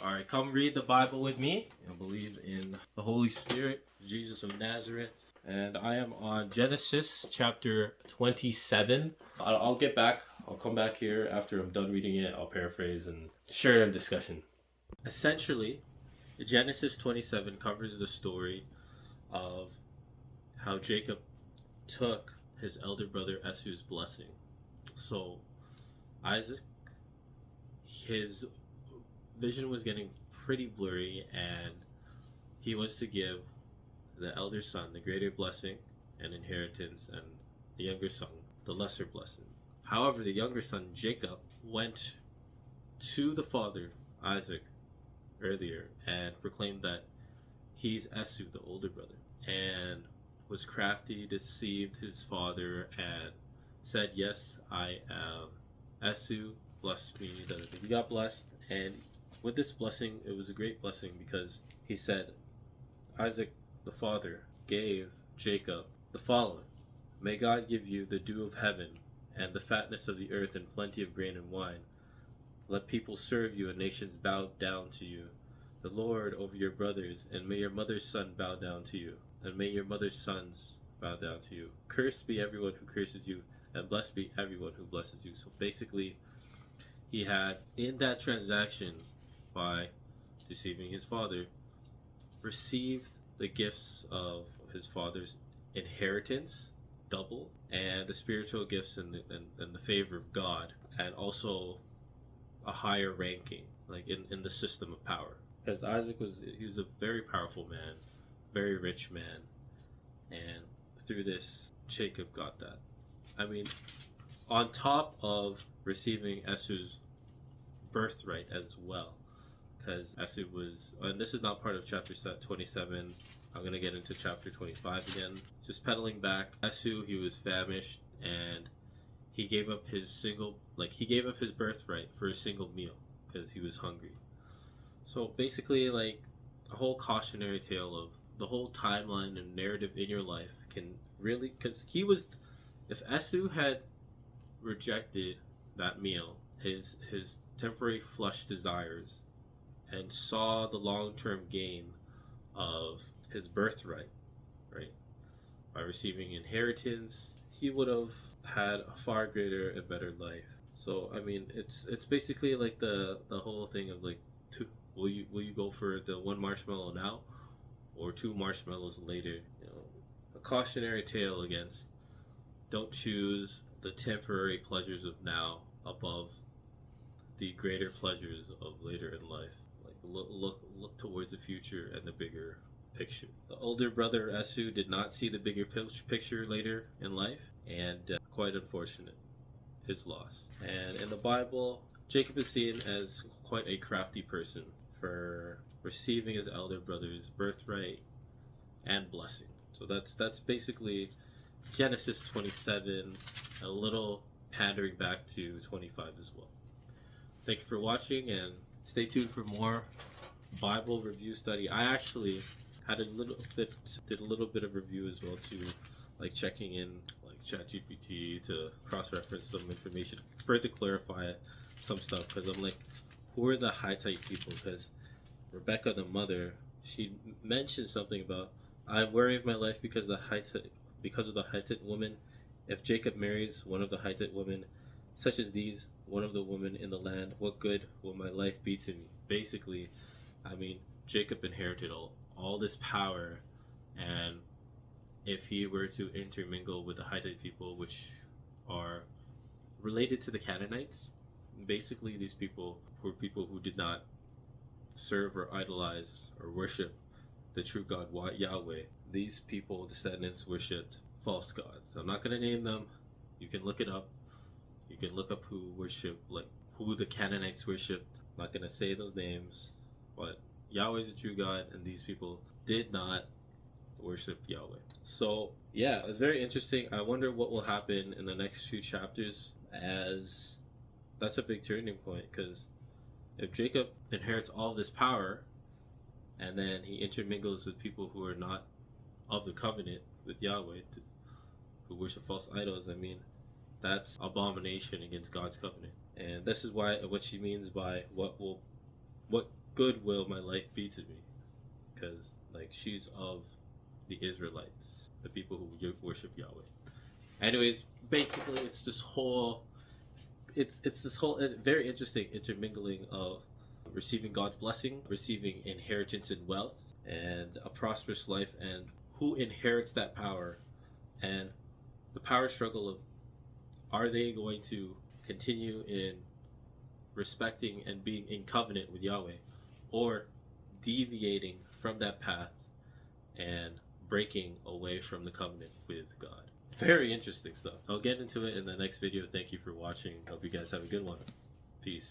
All right, come read the Bible with me. I believe in the Holy Spirit, Jesus of Nazareth. And I am on Genesis chapter 27. I'll get back. I'll come back here after I'm done reading it. I'll paraphrase and share it in discussion. Essentially, Genesis 27 covers the story of how Jacob took his elder brother Esau's blessing. So, Isaac, his vision was getting pretty blurry, and he was to give the elder son the greater blessing and inheritance, and the younger son the lesser blessing. However, the younger son Jacob went to the father Isaac earlier and proclaimed that he's Esau, the older brother, and was crafty, deceived his father, and said, "Yes, I am Esau. Bless me." He got blessed, and with this blessing, it was a great blessing because he said, Isaac, the father, gave Jacob the following: "May God give you the dew of heaven and the fatness of the earth and plenty of grain and wine. Let people serve you and nations bow down to you. The Lord over your brothers, and may your mother's son bow down to you, and may your mother's sons bow down to you. Cursed be everyone who curses you, and blessed be everyone who blesses you." So basically, he had, in that transaction, by deceiving his father, received the gifts of his father's inheritance, double, and the spiritual gifts and the favor of God, and also a higher ranking, like in the system of power. Because Isaac was a very powerful man, very rich man, and through this, Jacob got that. I mean, on top of receiving Esau's birthright as well, because Esau was, and this is not part of chapter 27. I'm going to get into chapter 25 again. Just pedaling back, Esau, he was famished, and he gave up his birthright for a single meal because he was hungry. So basically, like, a whole cautionary tale of the whole timeline and narrative in your life can really, because if Esau had rejected that meal, his temporary flesh desires, and saw the long-term gain of his birthright, right, by receiving inheritance, he would have had a far greater and better life. So I mean, it's basically like the whole thing of like, will you go for the one marshmallow now, or two marshmallows later? A cautionary tale against, don't choose the temporary pleasures of now above the greater pleasures of later in life. Like, look towards the future and the bigger picture. The older brother Esau did not see the bigger picture later in life, and quite unfortunate, his loss. And in the Bible, Jacob is seen as quite a crafty person for receiving his elder brother's birthright and blessing. So that's basically Genesis 27, a little pandering back to 25 as well. Thank you for watching, and stay tuned for more Bible review study. I actually did a little bit of review as well too, like checking in like ChatGPT to cross-reference some information, further clarify some stuff, because I'm like, who are the Hittite people? Because Rebecca, the mother, she mentioned something about, I'm worried of my life because of the Hittite woman. If Jacob marries one of the Hittite women, such as these, one of the women in the land, what good will my life be to me? Basically, I mean, Jacob inherited all this power, and if he were to intermingle with the Hittite people, which are related to the Canaanites, basically these people were people who did not serve or idolize or worship the true God Yahweh. These people, descendants, worshipped false gods. I'm not going to name them. You can look it up. You can look up who the Canaanites worshipped. I'm not going to say those names, but Yahweh is the true God, and these people did not worship Yahweh. So yeah, it's very interesting. I wonder what will happen in the next few chapters, as that's a big turning point, because if Jacob inherits all this power and then he intermingles with people who are not of the covenant with Yahweh, who worship false idols, I mean, that's abomination against God's covenant. And this is what she means by what good will my life be to me? Because like she's of the Israelites, the people who worship Yahweh. Anyways, basically, it's this whole very interesting intermingling of receiving God's blessing, receiving inheritance and wealth, and a prosperous life, and who inherits that power, and the power struggle of, are they going to continue in respecting and being in covenant with Yahweh, or deviating from that path and breaking away from the covenant with God. Very interesting stuff. I'll get into it in the next video. Thank you for watching. Hope you guys have a good one. Peace.